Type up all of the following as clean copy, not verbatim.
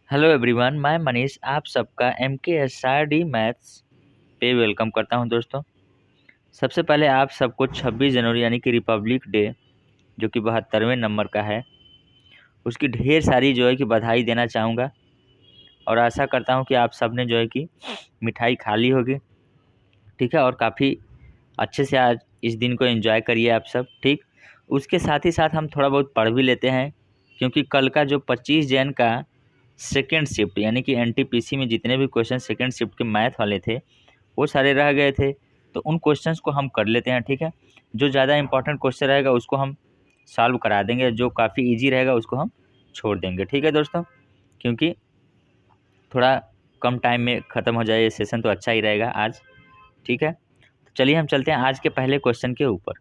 Hello everyone, मैं मनीष आप सबका MKSRD मैथ्स पे वेलकम करता हूं। दोस्तों, सबसे पहले आप सबको 26 जनवरी यानी कि रिपब्लिक डे जो कि 72वें नंबर का है, उसकी ढेर सारी जो है कि बधाई देना चाहूँगा और आशा करता हूं कि आप सब ने जो है कि मिठाई खा ली होगी। ठीक है, और काफ़ी अच्छे से आज इस दिन को एंजॉय करिए आप सब। ठीक, उसके साथ ही साथ हम थोड़ा बहुत पढ़ भी लेते हैं, क्योंकि कल का जो 25 जैन का सेकेंड शिफ्ट यानी कि NTPC में जितने भी क्वेश्चन सेकेंड शिफ्ट के मैथ वाले थे वो सारे रह गए थे, तो उन क्वेश्चंस को हम कर लेते हैं। ठीक है, जो ज़्यादा इंपॉर्टेंट क्वेश्चन रहेगा उसको हम सॉल्व करा देंगे, जो काफ़ी इजी रहेगा उसको हम छोड़ देंगे। ठीक है दोस्तों, क्योंकि थोड़ा कम टाइम में ख़त्म हो जाए ये सेशन तो अच्छा ही रहेगा आज। ठीक है, तो चलिए हम चलते हैं आज के पहले क्वेश्चन के ऊपर।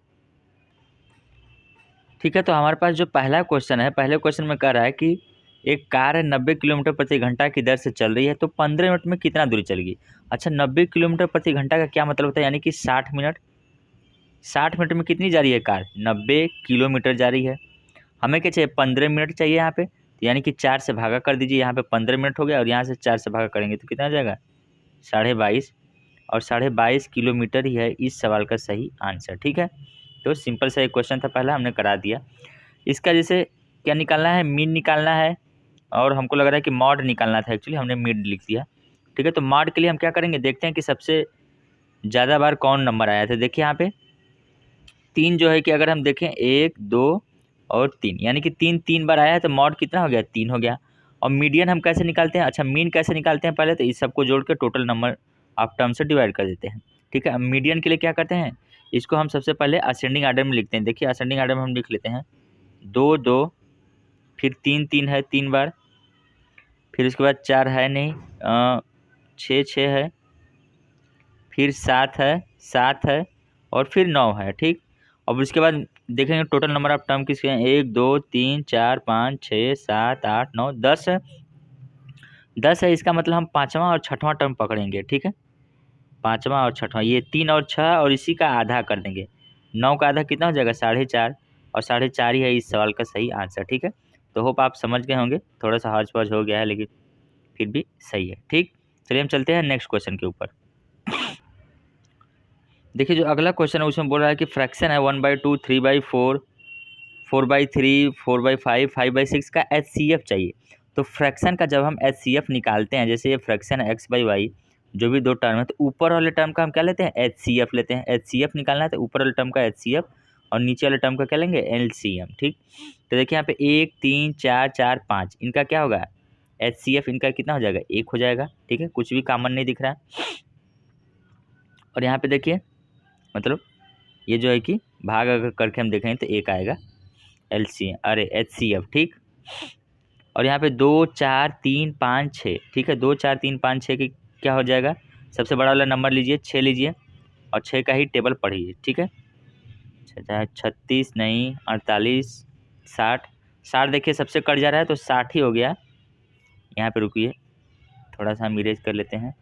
ठीक है, तो हमारे पास जो पहला क्वेश्चन है, पहले क्वेश्चन में कह रहा है कि एक कार 90 किलोमीटर प्रति घंटा की दर से चल रही है, तो 15 मिनट में कितना दूरी चलेगी। अच्छा, 90 किलोमीटर प्रति घंटा का क्या मतलब होता है, यानी कि 60 मिनट। 60 मिनट में कितनी जा रही है कार, 90 किलोमीटर जा रही है। हमें क्या चाहिए, 15 मिनट चाहिए यहाँ पे, तो यानी कि 4 से भागा कर दीजिए। यहाँ पे 15 मिनट हो गया और यहाँ से 4 से भागा करेंगे तो कितना आ जाएगा, 22.5। और 22.5 किलोमीटर ही है इस सवाल का सही आंसर। ठीक है, तो सिंपल सा एक क्वेश्चन था, पहला हमने करा दिया। इसका जैसे क्या निकालना है, मीन निकालना है, और हमको लग रहा है कि मॉड निकालना था, एक्चुअली हमने मीन लिख दिया। ठीक है, तो मॉड के लिए हम क्या करेंगे, देखते हैं कि सबसे ज़्यादा बार कौन नंबर आया था। देखिए यहाँ पे 3 जो है कि अगर हम देखें 1 2 और 3, यानी कि 3 बार आया है, तो मॉड कितना हो गया, 3 हो गया। और मीडियन हम कैसे निकालते हैं, अच्छा मीन कैसे निकालते हैं, पहले तो इस सबको जोड़ के टोटल नंबर ऑफ टर्म से डिवाइड कर देते हैं। ठीक है, अब मीडियन के लिए क्या करते हैं, इसको हम सबसे पहले असेंडिंग आर्डर में लिखते हैं। देखिए असेंडिंग आर्डर में हम लिख लेते हैं 2 2, फिर 3 है 3 बार, फिर उसके बाद 4 है नहीं, 6 है, फिर 7 है, और फिर 9 है। ठीक, और उसके बाद देखेंगे टोटल नंबर ऑफ टर्म किसके हैं, 1 2 3 4 5 6 7 8 9 10 है। 10 है, इसका मतलब हम पाँचवा और छठवां टर्म पकड़ेंगे। ठीक है, पाँचवा और छठवां, ये 3 और 6 और इसी का आधा कर देंगे। 9 का आधा कितना हो जाएगा, 4.5, और 4.5 ही है इस सवाल का सही आंसर। ठीक है, तो होप आप समझ गए होंगे, थोड़ा सा हौच पौच हो गया है लेकिन फिर भी सही है। ठीक, चलिए हम चलते हैं नेक्स्ट क्वेश्चन के ऊपर। देखिए जो अगला क्वेश्चन है उसमें बोल रहा है कि फ्रैक्शन है 1/2, 3/4, 4/3, 4/5, 5/6 का HCF चाहिए। तो फ्रैक्शन का जब हम HCF निकालते हैं, जैसे ये फ्रैक्शन है x/y, जो भी दो टर्म है, तो ऊपर वाले टर्म का हम क्या लेते हैं, HCF लेते हैं। HCF निकालना है तो ऊपर वाले टर्म का HCF और नीचे वाले टर्म का क्या लेंगे, LCM। ठीक, तो देखिए यहाँ पे 1 3 4 4 5, इनका क्या होगा, HCF इनका कितना हो जाएगा, 1 हो जाएगा। ठीक है, कुछ भी कॉमन नहीं दिख रहा है। और यहाँ पे देखिए मतलब ये जो है कि भाग अगर करके हम देखें तो 1 आएगा HCF। ठीक, और यहाँ पे 2 4 3 5 6, ठीक है, 2 4 3 5 6 की क्या हो जाएगा, सबसे बड़ा वाला नंबर लीजिए, 6 लीजिए, और 6 का ही टेबल पढ़िए। ठीक है, 36 नहीं, 48, 60, 60 देखिए सबसे कट जा रहा है तो 60 ही हो गया। यहाँ पे रुकिए, थोड़ा सा हम इरेज कर लेते हैं,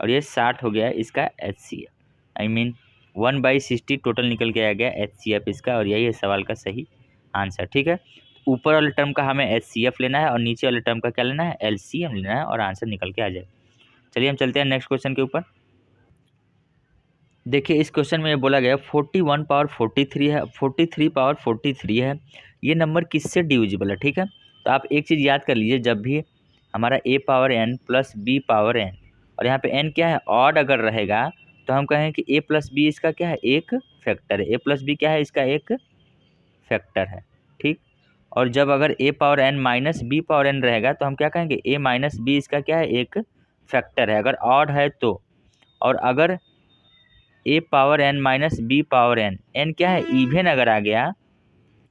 और ये 60 हो गया इसका HCF, आई मीन 1/60 टोटल निकल के आ गया HCF इसका, और यही है सवाल का सही आंसर। ठीक है, ऊपर वाले टर्म का हमें HCF लेना है और नीचे वाले टर्म का क्या लेना है, LCM लेना है, और आंसर निकल के आ जाए। चलिए हम चलते हैं नेक्स्ट क्वेश्चन के ऊपर। देखिए इस क्वेश्चन में ये बोला गया 41 पावर 43 है, 43 पावर 43 है, ये नंबर किससे डिविजिबल है। ठीक है, तो आप एक चीज़ याद कर लीजिए, जब भी हमारा a power n plus b power n, और यहाँ पे n क्या है, ऑड अगर रहेगा तो हम कहें कि a प्लस बी इसका क्या है, एक फैक्टर है। a प्लस बी क्या है, इसका एक फैक्टर है। ठीक, और जब अगर a power n minus b power n रहेगा तो हम क्या कहेंगे, a माइनस बी इसका क्या है, एक फैक्टर है अगर ऑड है तो। और अगर a power n minus b power n, n क्या है, इवन अगर आ गया,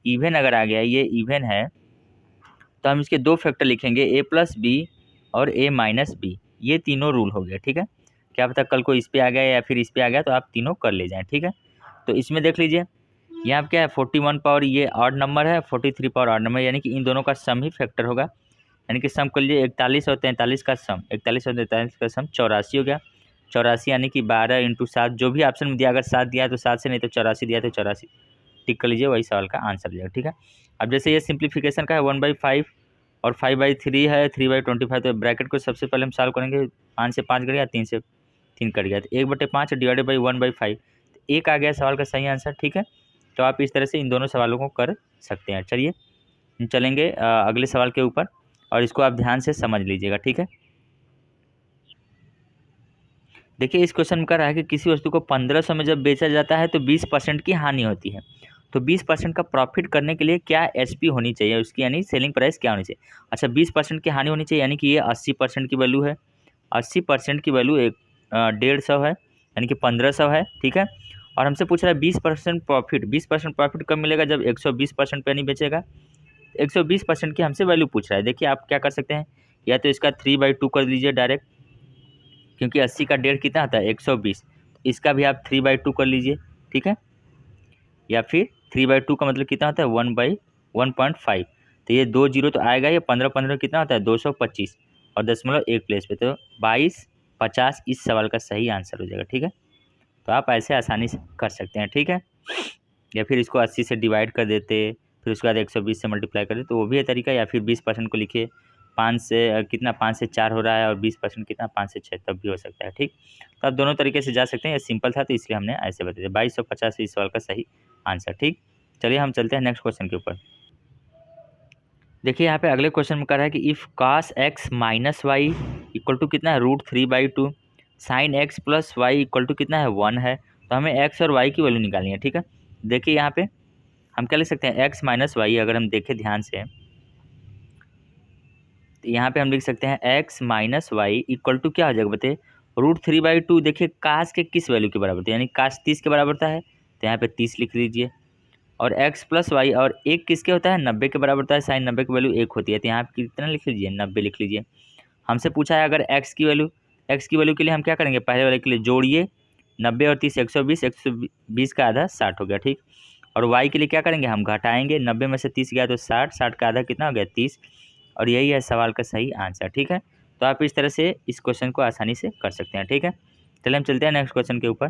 इवन अगर आ गया, ये इवन है, तो हम इसके दो फैक्टर लिखेंगे, a प्लस बी और a माइनस बी, ये तीनों रूल हो गया। ठीक है, क्या पता कल को इस पे आ गया या फिर इस पे आ गया, तो आप तीनों कर ले जाएं। ठीक है, तो इसमें देख लीजिए यहाँ पे क्या है, 41 पावर ये ऑड नंबर है, 43 पावर ऑड नंबर, यानी कि इन दोनों का सम ही फैक्टर होगा। यानी कि सम कर लीजिए, 41 और 43 का सम, 41 और 43 का सम 84 हो गया। 84 यानी कि 12 × 7, जो भी ऑप्शन में दिया, अगर 7 दिया है तो 7 से, नहीं तो 84 दिया है तो 84 टिक कर लीजिए, वही सवाल का आंसर हो जाएगा। ठीक है, अब जैसे ये सिंप्लीफिकेशन का है 1/5, और 5/3 है 3/25, तो ब्रैकेट को सबसे पहले हम सॉल्व करेंगे। 5 से 5 कट गया, 3 से 3 कट गया, तो 1/5 डिवाइडेड बाई 1/5, एक आ गया सवाल का सही आंसर। ठीक है, तो आप इस तरह से इन दोनों सवालों को कर सकते हैं। चलिए हम चलेंगे अगले सवाल के ऊपर, और इसको आप ध्यान से समझ लीजिएगा। ठीक है, देखिए इस क्वेश्चन में कह रहा है कि किसी वस्तु को 1500 में जब बेचा जाता है तो 20% की हानि होती है, तो 20% का प्रॉफिट करने के लिए क्या एसपी होनी चाहिए उसकी, यानी सेलिंग प्राइस क्या होनी चाहिए। अच्छा, 20% की हानि होनी चाहिए, यानी कि ये 80% की वैल्यू है। 80% की वैल्यू 150 है, यानी कि 1500 है। ठीक है, और हमसे पूछ रहा है 20% प्रॉफिट। 20% प्रॉफिट कब मिलेगा, जब 120% पे नहीं बेचेगा। 120% की हमसे वैल्यू पूछ रहा है। देखिए आप क्या कर सकते हैं, या तो इसका 3/2 कर दीजिए डायरेक्ट, क्योंकि 80 का डेढ़ कितना आता है 120, इसका भी आप 3/2 कर लीजिए। ठीक है, या फिर 3/2 का मतलब कितना होता है 1/1.5, तो ये 2 जीरो तो आएगा, ये 15 15 कितना होता है 225, और 0.1 प्लेस पे, तो 2250 इस सवाल का सही आंसर हो जाएगा। ठीक है, तो आप ऐसे आसानी से कर सकते हैं। ठीक है, या फिर इसको 80 से डिवाइड कर देते, फिर उसके बाद 120 से मल्टीप्लाई कर देते, तो वो भी है तरीका। या फिर 20% को लिखिए, 5 से कितना 5 से 4 हो रहा है, और 20% कितना 5 से 6, तब भी हो सकता है। ठीक, तो आप दोनों तरीके से जा सकते हैं, ये सिंपल था तो इसलिए हमने ऐसे बता दिया। 2250 इस सवाल का सही आंसर। ठीक, चलिए हम चलते हैं नेक्स्ट क्वेश्चन के ऊपर। देखिए यहाँ पे अगले क्वेश्चन में कह रहा है कि if cos x minus y equal to कितना है √3/2, sine x plus y equal to कितना है 1 है, तो हमें x और y की वैल्यू निकालनी है। ठीक है, देखिए यहाँ पे हम क्या लिख सकते हैं, x माइनस वाई, अगर हम देखें ध्यान से तो यहाँ पे हम लिख सकते हैं x minus y equal to क्या हो जाएगा बताइए, √3/2। देखिए कास के किस वैल्यू के बराबर था, यानी कास 30 के बराबर था है, तो यहाँ पे 30 लिख लीजिए। और x प्लस वाई, और एक किसके होता है 90 के बराबर होता है, साइन 90 की वैल्यू 1 होती है, तो यहाँ पे कितना लिख लीजिए 90 लिख लीजिए। हमसे पूछा है अगर x की वैल्यू के लिए हम क्या करेंगे, पहले वाले के लिए जोड़िए, 90 और 30 120, 120 का आधा 60 हो गया। ठीक, और y के लिए क्या करेंगे, हम घटाएंगे, 90 में से 30 गया तो 60, 60 का आधा कितना हो गया 30, और यही है सवाल का सही आंसर। ठीक है, तो आप इस तरह से इस क्वेश्चन को आसानी से कर सकते हैं। ठीक है, चलिए हम चलते हैं नेक्स्ट क्वेश्चन के ऊपर।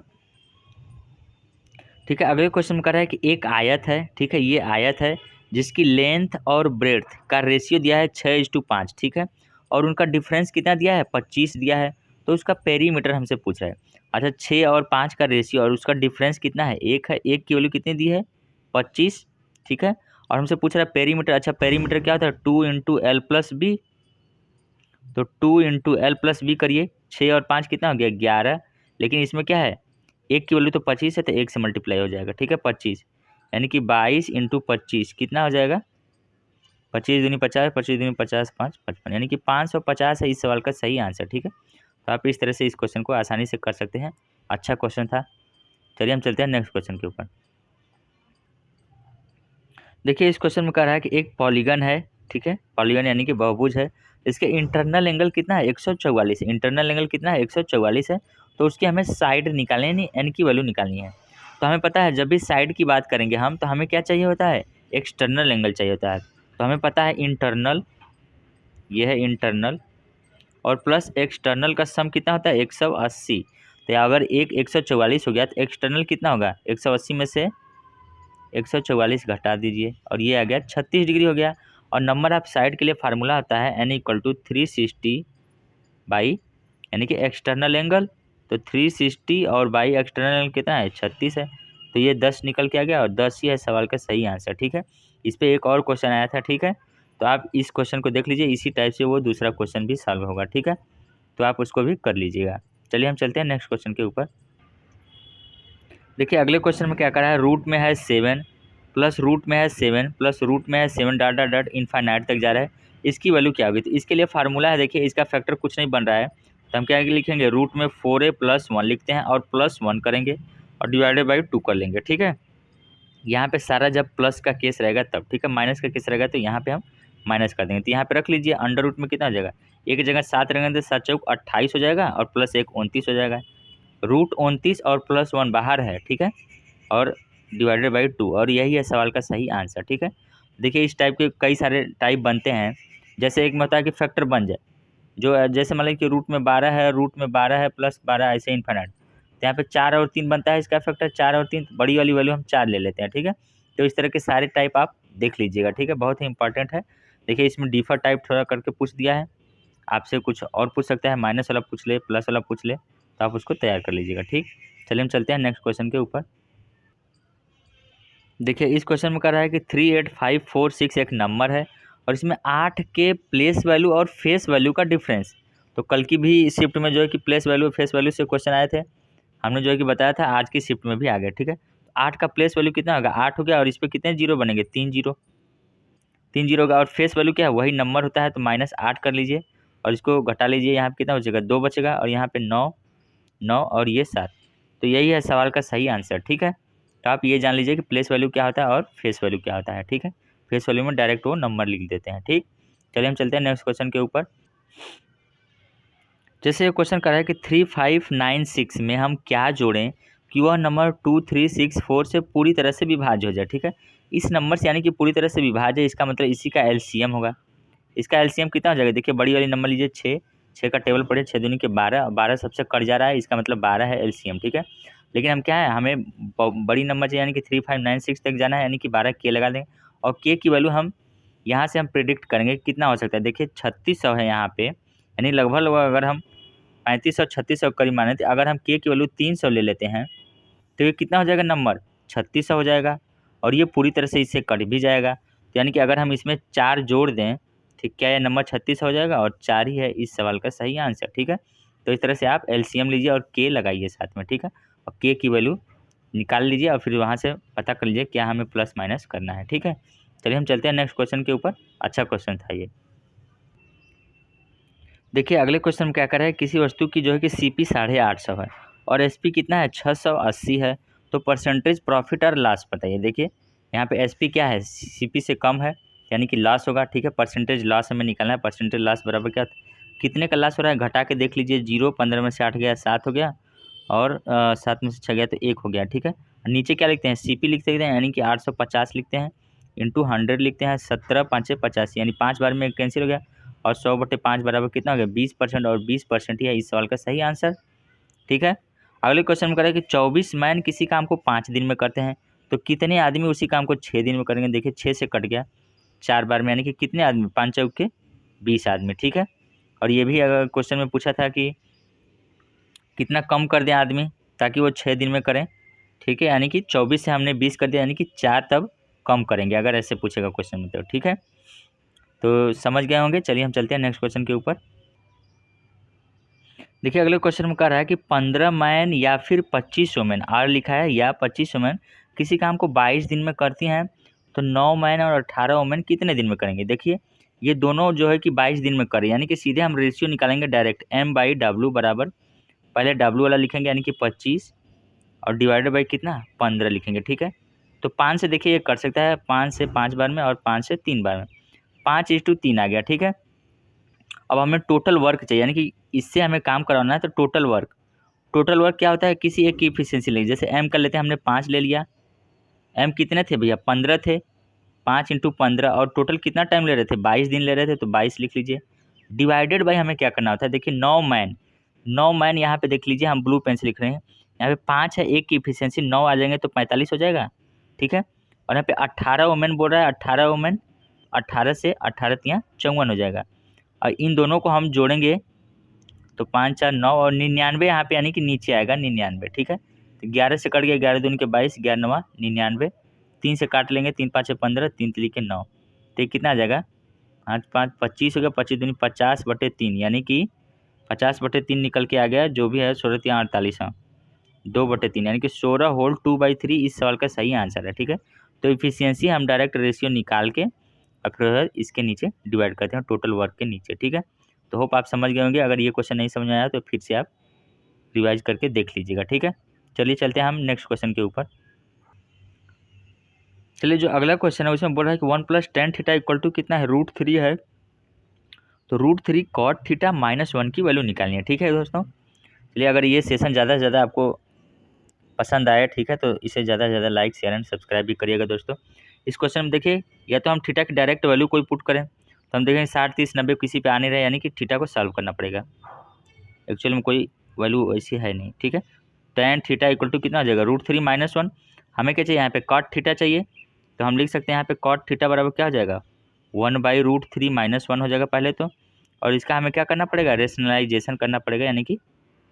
ठीक है, अगले क्वेश्चन में कह रहा है कि एक आयत है। ठीक है, ये आयत है जिसकी लेंथ और ब्रेड्थ का रेशियो दिया है 6:5। ठीक है, और उनका डिफरेंस कितना दिया है 25 दिया है, तो उसका पेरीमीटर हमसे पूछ रहा है। अच्छा, 6 और 5 का रेशियो और उसका डिफरेंस कितना है, एक है, एक की वैल्यू कितनी दी है 25। ठीक है, और हमसे पूछ रहा है पेरीमीटर। अच्छा, पेरीमीटर क्या होता है 2 × L+B, तो 2 × L+B करिए, 6 और 5 कितना हो गया 11, लेकिन इसमें क्या है एक की वैल्यू तो 25 है, तो एक से मल्टीप्लाई हो जाएगा। ठीक है, 25, यानी कि 22 × 25 कितना हो जाएगा 25 दूनी 50, 25 दूनी 50, 5 55, यानी कि 550 है इस सवाल का सही आंसर। ठीक है, तो आप इस तरह से इस क्वेश्चन को आसानी से कर सकते हैं। अच्छा क्वेश्चन था, चलिए हम चलते हैं नेक्स्ट क्वेश्चन के ऊपर। देखिए इस क्वेश्चन में कह रहा है कि एक पॉलीगन है। ठीक है, पॉलीगन यानी कि बहुभुज है, इसके इंटरनल एंगल कितना है 144 है, इंटरनल एंगल कितना है 144 है, तो उसकी हमें साइड निकालनी, एन की वैल्यू निकालनी है। तो हमें पता है जब भी साइड की बात करेंगे हम, तो हमें क्या चाहिए होता है एक्सटर्नल एंगल चाहिए होता है। तो हमें पता है इंटरनल, ये है इंटरनल, और प्लस एक्सटर्नल का सम कितना होता है 180। तो अगर एक 144 हो गया तो एक्सटर्नल कितना होगा 180 में से 144 घटा दीजिए, और ये आ गया 36 डिग्री हो गया। और नंबर ऑफ साइड के लिए फार्मूला होता है n = 360 बाई, यानी कि एक्सटर्नल एंगल, तो 360 और बाई एक्सटर्नल एंगल कितना है 36 है, तो ये 10 निकल के आ गया, और 10 ही है सवाल का सही आंसर। ठीक है, इस पर एक और क्वेश्चन आया था। ठीक है, तो आप इस क्वेश्चन को देख लीजिए, इसी टाइप से वो दूसरा क्वेश्चन भी सॉल्व होगा। ठीक है, तो आप उसको भी कर लीजिएगा। चलिए हम चलते हैं नेक्स्ट क्वेश्चन के ऊपर। देखिए अगले क्वेश्चन में क्या करा है, रूट में है 7 प्लस रूट में है 7 प्लस रूट में है 7 डॉट डॉट डॉट इनफाइनाइट तक जा रहा है, इसकी वैल्यू क्या होगी। तो इसके लिए फार्मूला है, देखिए इसका फैक्टर कुछ नहीं बन रहा है, तो हम क्या लिखेंगे रूट में 4a + 1 लिखते हैं, और +1 करेंगे और डिवाइडेड बाई 2 कर लेंगे। ठीक है, यहाँ पे सारा जब प्लस का केस रहेगा तब, ठीक है, माइनस का केस रहेगा तो यहाँ पे हम माइनस कर देंगे। तो यहाँ पे रख लीजिए अंडर रूट में कितना हो जाएगा, एक जगह 7 रहेंगे तो 7 चौक 28 हो जाएगा, और प्लस 1 29 हो जाएगा। रूट 29 और +1 बाहर है। ठीक है, और डिवाइडेड बाई 2, और यही है सवाल का सही आंसर। ठीक है, देखिए इस टाइप के कई सारे टाइप बनते हैं, जैसे एक में होता है कि फैक्टर बन जाए, जो जैसे मान लीजिए कि रूट में 12 है, रूट में 12 है +12 ऐसे इन्फिनिट, तो यहाँ पे 4 और 3 बनता है, इसका फैक्टर 4 और 3, बड़ी वाली वैल्यू हम 4 ले लेते हैं। ठीक है, तो इस तरह के सारे टाइप आप देख लीजिएगा। ठीक है, बहुत ही इंपॉर्टेंट है, देखिए इसमें डिफर टाइप थोड़ा करके पूछ दिया है, आपसे कुछ और पूछ सकता है, माइनस वाला पूछ ले, प्लस वाला पूछ ले, तो आप उसको तैयार कर लीजिएगा। ठीक, चलिए हम चलते हैं नेक्स्ट क्वेश्चन के ऊपर। देखिए इस क्वेश्चन में कह रहा है कि 38546 एक नंबर है और इसमें 8 के प्लेस वैल्यू और फेस वैल्यू का डिफरेंस। तो कल की भी शिफ्ट में जो है कि प्लेस वैल्यू और फेस वैल्यू से क्वेश्चन आए थे, हमने जो है कि बताया था, आज की शिफ्ट में भी आ गया। ठीक है, 8 का प्लेस वैल्यू कितना होगा, 8 हो गया, और इस पर कितने जीरो बनेंगे, 3 जीरो, 3 जीरो होगा। और फेस वैल्यू क्या है, वही नंबर होता है, तो -8 कर लीजिए और इसको घटा लीजिए, यहाँ पे कितना बचेगा, 2 बचेगा, और यहाँ पे 9, 9 और ये 7। तो यही है सवाल का सही आंसर। ठीक है, तो आप ये जान लीजिए कि प्लेस वैल्यू क्या होता है और फेस वैल्यू क्या होता है। ठीक है, फेस वैल्यू में डायरेक्ट वो नंबर लिख देते हैं। ठीक, चलिए हम चलते हैं नेक्स्ट क्वेश्चन के ऊपर। जैसे ये क्वेश्चन कर रहा है कि 3596 में हम क्या जोड़ें कि वह नंबर 2364 से पूरी तरह से विभाज्य हो जाए। ठीक है, इस नंबर से यानी कि पूरी तरह से विभाज्य, इसका मतलब इसी का एलसीएम होगा। इसका एलसीएम कितना हो जाएगा, देखिए बड़ी वाली नंबर लीजिए 6, 6 का टेबल पढ़िए, 6 दूनी के 12, 12 सबसे कट जा रहा है, इसका मतलब 12 है एलसीएम। ठीक है, लेकिन हम क्या है, हमें बड़ी नंबर चाहिए यानी कि 3596 तक जाना है, यानी कि 12 के लगा देंगे, और के की वैल्यू हम यहाँ से हम प्रिडिक्ट करेंगे कितना हो सकता है। देखिए 3600 है यहाँ पे, यानी लगभग अगर हम 3500 3600 करीब माने थे, अगर हम के की वैल्यू 300 ले लेते हैं तो ये कितना हो जाएगा नंबर, 3600 हो जाएगा, और ये पूरी तरह से इससे कट भी जाएगा। तो यानी कि अगर हम इसमें 4 जोड़ दें, ठीक, क्या ये नंबर 3600 हो जाएगा, और 4 ही है इस सवाल का सही आंसर। ठीक है, तो इस तरह से आप एलसीएम लीजिए और के लगाइए साथ में। ठीक है, और के की वैल्यू निकाल लीजिए और फिर वहाँ से पता कर लीजिए क्या हमें प्लस माइनस करना है। ठीक है, चलिए हम चलते हैं नेक्स्ट क्वेश्चन के ऊपर। अच्छा क्वेश्चन था ये। देखिए अगले क्वेश्चन में क्या कर रहा है, किसी वस्तु की जो है कि सीपी 850 है और एसपी कितना है, 680 है, तो परसेंटेज प्रॉफिट और लॉस बताइए। देखिए यहाँ पे एसपी क्या है, सीपी से कम है, यानी कि लॉस होगा। ठीक है, परसेंटेज लॉस हमें निकालना है, परसेंटेज लॉस बराबर क्या, कितने का लॉस हो रहा है, घटा के देख लीजिए, 0, 15 में से 8 गया 7 हो गया, और 7 में से 6 गया तो 1 हो गया। ठीक है, नीचे क्या लिखते हैं, सीपी लिख सकते हैं, यानी कि 850 लिखते हैं, इंटू 100 लिखते हैं, 17 5 85, यानी 5 बार में कैंसिल हो गया, और 100/5 बराबर कितना हो गया, 20%, और 20% ही है इस सवाल का सही आंसर। ठीक है, अगले क्वेश्चन में करें कि 24 मैन किसी काम को 5 दिन में करते हैं, तो कितने आदमी उसी काम को 6 दिन में करेंगे। देखिए 6 से कट गया 4 बार में, यानी कि कितने आदमी, 5 चौक के 20 आदमी। ठीक है, और ये भी अगर क्वेश्चन में पूछा था कि कितना कम कर दें आदमी ताकि वो 6 दिन में करें। ठीक है, यानी कि 24 से हमने 20 कर दिया, यानी कि 4 तब कम करेंगे, अगर ऐसे पूछेगा क्वेश्चन में तो। ठीक है, तो समझ गए होंगे। चलिए हम चलते हैं नेक्स्ट क्वेश्चन के ऊपर। देखिए अगले क्वेश्चन में कह रहा है कि 15 मैन या फिर 25 वुमेन, आर लिखा है, या 25 वुमेन किसी काम को 22 दिन में करती हैं, तो 9 मैन और 18 वुमेन कितने दिन में करेंगे। देखिए ये दोनों जो है कि 22 दिन में करें, यानी कि सीधे हम रेशियो निकालेंगे डायरेक्ट, M/W बराबर, पहले W वाला लिखेंगे यानी कि 25, और डिवाइडेड बाई कितना, 15 लिखेंगे। ठीक है, तो 5 से देखिए ये कर सकता है, 5 से 5 बार में और 5 से 3 बार में, 5:3 आ गया। ठीक है, अब हमें टोटल वर्क चाहिए, यानी कि इससे हमें काम कराना है, तो टोटल वर्क, टोटल वर्क क्या होता है, किसी एक की इफिशियंसी लेंगे, जैसे एम कर लेते हैं, हमने 5 ले लिया, एम कितने थे भैया, 15 थे, 5 × 15, और टोटल कितना टाइम ले रहे थे, 22 दिन ले रहे थे, तो 22 लिख लीजिए। डिवाइडेड बाई हमें क्या करना होता है, देखिए 9 मैन, 9 मैन यहाँ पे देख लीजिए, हम ब्लू पेन से लिख रहे हैं, यहाँ पे 5 है, एक की इफिशियंसी 9 आ जाएंगे तो 45 हो जाएगा। ठीक है, और यहाँ पे 18 वुमेन बोल रहा है, 18 वुमेन, 18 से 18 तियाँ 54 हो जाएगा, और इन दोनों को हम जोड़ेंगे तो 5 4 9, और 99 यहाँ पे यानी कि नीचे आएगा 99। ठीक है, तो 11 से कट गया, 11 दूनी के 22, 11 9 99, 3 से काट लेंगे, 3 5 15, 3 3 के 9, तो ये कितना आ जाएगा, 5 5 25 हो गया, 25 दूनी 50/3, यानी कि 50/3 निकल के आ गया, जो भी है 16 3 48, हाँ 2/3, यानी कि 16 होल 2/3 इस सवाल का सही आंसर है। ठीक है, तो इफिशियंसी हम डायरेक्ट रेशियो निकाल के और फिर इसके नीचे डिवाइड करते हैं टोटल वर्क के नीचे। ठीक है, तो होप आप समझ गए होंगे, अगर ये क्वेश्चन नहीं समझ में आया तो फिर से आप रिवाइज करके देख लीजिएगा। ठीक है, चलिए चलते हैं हम नेक्स्ट क्वेश्चन के ऊपर। चलिए जो अगला क्वेश्चन है उसमें बोल रहा है कि 1 + tan थीटा इक्वल टू कितना है, √3 है, तो √3 cot थीटा -1 की वैल्यू निकालनी है। ठीक है दोस्तों, चलिए अगर ये सेशन ज़्यादा से ज़्यादा आपको पसंद आया, ठीक है, तो इसे ज़्यादा से ज़्यादा लाइक शेयर एंड सब्सक्राइब भी करिएगा दोस्तों। इस क्वेश्चन में देखिए, या तो हम थीटा की डायरेक्ट वैल्यू कोई पुट करें, तो हम देखेंगे 60 30 90 किसी पे आ नहीं रहे, यानी कि थीटा को सॉल्व करना पड़ेगा, एक्चुअल में कोई वैल्यू ऐसी है नहीं। ठीक है, tan थीटा इक्वल टू कितना आ जाएगा, √3 -1, हमें क्या चाहिए यहाँ पे cot थीटा चाहिए, तो हम लिख सकते हैं यहाँ पे cot थीटा बराबर क्या हो जाएगा, 1/√3 -1 हो जाएगा पहले तो, और इसका हमें क्या करना पड़ेगा, रेशनलाइजेशन करना पड़ेगा, यानी कि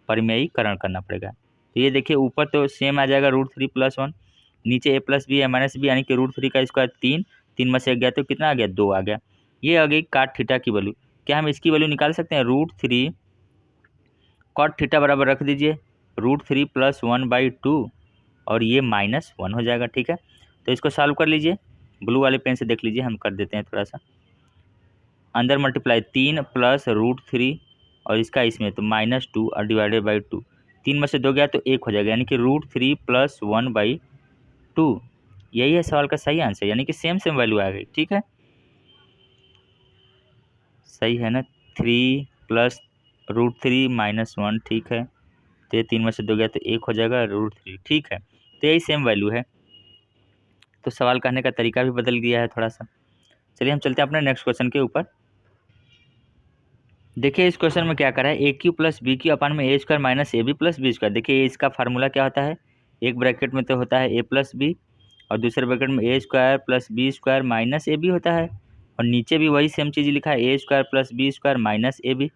परिमेयीकरण करना पड़ेगा। तो ये देखिए ऊपर तो सेम आ जाएगा √3 + 1, नीचे a + b है -b, यानी कि √3 का स्क्वायर 3, 3 में से 1 गया तो कितना आ गया, 2 आ गया। ये आ गई cot थीटा की वैल्यू। क्या हम इसकी वैल्यू निकाल सकते हैं, √3 cot थीटा बराबर रख दीजिए √3 + 1/2, और ये -1 हो जाएगा। ठीक है, तो इसको सॉल्व कर लीजिए, ब्लू वाले पेन से देख लीजिए, हम कर देते हैं थोड़ा सा। अंदर मल्टीप्लाई 3 + √3 और इसका इसमें तो -2 और /2, 3 में से 2 गया तो 1 हो जाएगा, यानी कि √3 + 1/2। यही है सवाल का सही आंसर, यानी कि सेम सेम वैल्यू आ गई। ठीक है, सही है ना, 3 + √3 -1, ठीक है, तो ये 3 में से 2 गया तो 1 हो जाएगा √3। ठीक है, तो यही सेम वैल्यू है, तो सवाल कहने का तरीका भी बदल गया है थोड़ा सा। चलिए हम चलते हैं अपने नेक्स्ट क्वेश्चन के ऊपर। देखिए इस क्वेश्चन में क्या करा है, AQ + BQ अपन में a² - AB + B²। देखिए इसका फार्मूला क्या होता है, एक ब्रैकेट में तो होता है a + b, और दूसरे ब्रैकेट में a² + B² - AB होता है, और नीचे भी वही सेम चीज़ लिखा है, a² + B² - AB।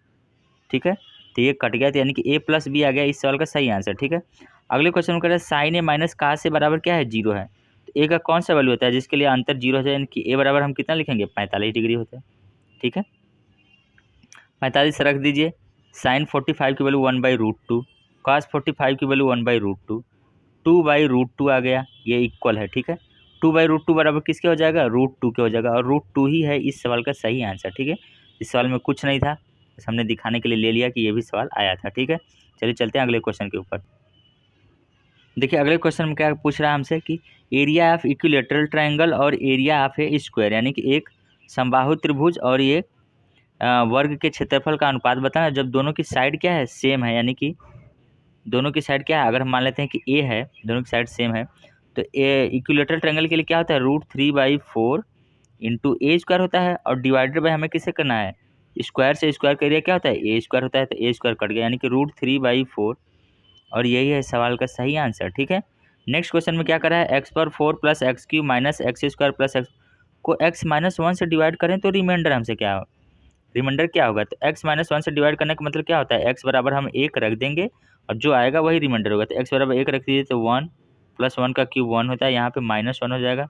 ठीक है, तो ये कट गया, तो यानी कि a + b आ गया इस सवाल का सही आंसर। ठीक है, अगले क्वेश्चन में कह रहा है साइन a - cos a बराबर क्या है, 0 है। तो a का कौन सा वैल्यू होता है जिसके लिए अंतर 0 हो जाए, यानी कि a बराबर हम कितना लिखेंगे, 45 डिग्री होता है। ठीक है, 45 रख दीजिए। साइन 45 की वैल्यू 1/√2, cos 45 की वैल्यू 1/√2, 2/√2 आ गया, ये इक्वल है। ठीक है, 2/√2 बराबर किसके हो जाएगा, √2 के हो जाएगा, और √2 ही है इस सवाल का सही आंसर। ठीक है, इस सवाल में कुछ नहीं था, बस हमने दिखाने के लिए ले लिया कि ये भी सवाल आया था। ठीक है, चलिए चलते हैं अगले क्वेश्चन के ऊपर। देखिए अगले क्वेश्चन में क्या पूछ रहा है हमसे कि एरिया ऑफ इक्विलेटरल ट्रायंगल और एरिया ऑफ ए स्क्वायर, यानी कि एक समबाहु त्रिभुज और ये वर्ग के क्षेत्रफल का अनुपात बताना जब दोनों की साइड क्या है, सेम है, यानी कि दोनों की साइड क्या है, अगर हम मान लेते हैं कि ए है, दोनों की साइड सेम है, तो ए इक्विलेटरल ट्रायंगल के लिए क्या होता है, √3/4 इंटू a² होता है, और डिवाइडेड बाय हमें किससे करना है, स्क्वायर से। स्क्वायर का एरिया क्या होता है, a² होता है, तो a² कट गया, यानी कि √3/4, और यही है सवाल का सही आंसर। ठीक है, नेक्स्ट क्वेश्चन में क्या करा है, x/4 + x³ - x² + x को x-1 से डिवाइड करें तो रिमाइंडर हमसे क्या हो, रिमाइंडर क्या होगा, तो x-1 से डिवाइड करने का मतलब क्या होता है, x बराबर हम 1 रख देंगे और जो आएगा वही रिमाइंडर होगा, तो x बराबर 1 रख दीजिए, तो 1 + 1 का क्यूब 1 होता है, यहाँ पे -1 हो जाएगा,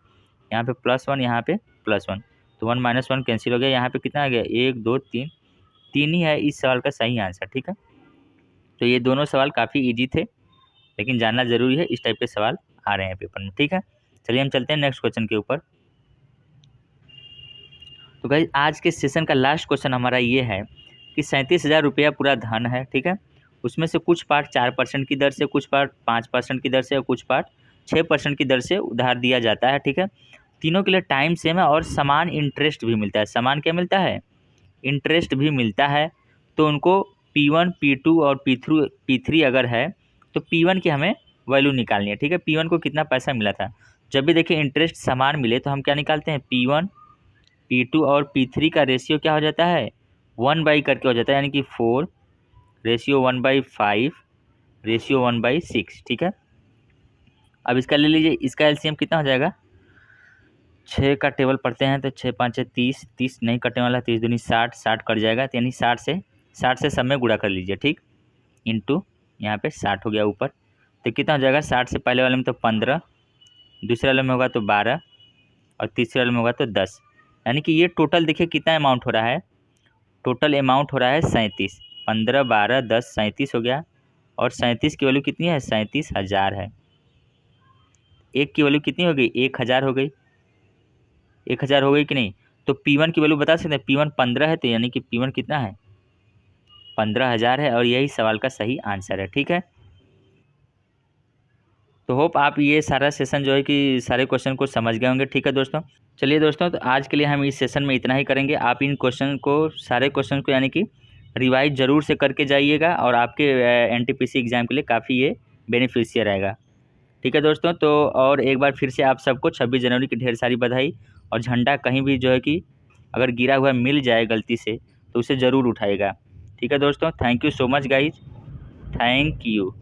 यहाँ पे +1, यहाँ पे +1, तो 1 - 1 कैंसिल हो गया, यहाँ पे कितना आ गया, 1 2 3, 3 ही है इस सवाल का सही आंसर। ठीक है, तो ये दोनों सवाल काफ़ी ईजी थे, लेकिन जानना ज़रूरी है, इस टाइप के सवाल आ रहे हैं पेपर में। ठीक है, चलिए हम चलते हैं नेक्स्ट क्वेश्चन के ऊपर। तो गाइस आज के सेशन का लास्ट क्वेश्चन हमारा ये है कि 37,000 रुपया पूरा धन है। ठीक है, उसमें से कुछ पार्ट 4% की दर से, कुछ पार्ट 5% की दर से, और कुछ पार्ट 6% की दर से उधार दिया जाता है। ठीक है, तीनों के लिए टाइम सेम है और समान इंटरेस्ट भी मिलता है। समान क्या मिलता है, इंटरेस्ट भी मिलता है। तो उनको P1 P2 और P3 अगर है तो P1 की हमें वैल्यू निकालनी है। ठीक है, P1 को कितना पैसा मिला था, जब भी देखिए इंटरेस्ट समान मिले तो हम क्या निकालते हैं, P1 P2 और P3 का रेशियो क्या हो जाता है, 1/, करके हो जाता है, यानी कि 4 रेशियो 1/5 रेशियो 1/6। ठीक है, अब इसका ले लीजिए, इसका एलसीएम कितना हो जाएगा, 6 का टेबल पढ़ते हैं तो 6 5 30, 30 नहीं कटने वाला, 30 दूनी 60, 60 कट जाएगा, तो यानी 60 से सब में गुणा कर लीजिए। ठीक, इंटू यहाँ पे 60 हो गया ऊपर, तो कितना हो जाएगा, 60 से पहले वाले में तो 15, दूसरे वाले में होगा तो 12, और तीसरे वाले में होगा तो 10, यानी कि ये टोटल देखिए कितना अमाउंट हो रहा है, टोटल अमाउंट हो रहा है 37, 15 12 10 37 हो गया, और 37 की वैल्यू कितनी है, 37,000 है। एक की वैल्यू कितनी हो गई, 1,000 हो गई, 1,000 हो गई कि नहीं। तो P1 की वैल्यू बता सकते हैं, P1 15 है, तो यानी कि P1 कितना है, 15,000 है, और यही सवाल का सही आंसर है। ठीक है, तो होप आप ये सारा सेशन जो है कि सारे क्वेश्चन को समझ गए होंगे। ठीक है दोस्तों, चलिए दोस्तों, तो आज के लिए हम इस सेशन में इतना ही करेंगे। आप इन क्वेश्चन को, सारे क्वेश्चन को यानी कि रिवाइज ज़रूर से करके जाइएगा, और आपके NTPC एग्ज़ाम के लिए काफ़ी ये बेनिफिशियल रहेगा। ठीक है दोस्तों, तो और एक बार फिर से आप सबको 26 जनवरी की ढेर सारी बधाई। और झंडा कहीं भी जो है कि अगर गिरा हुआ मिल जाए गलती से तो उसे ज़रूर उठाइएगा। ठीक है दोस्तों, thank you so much guys, thank you.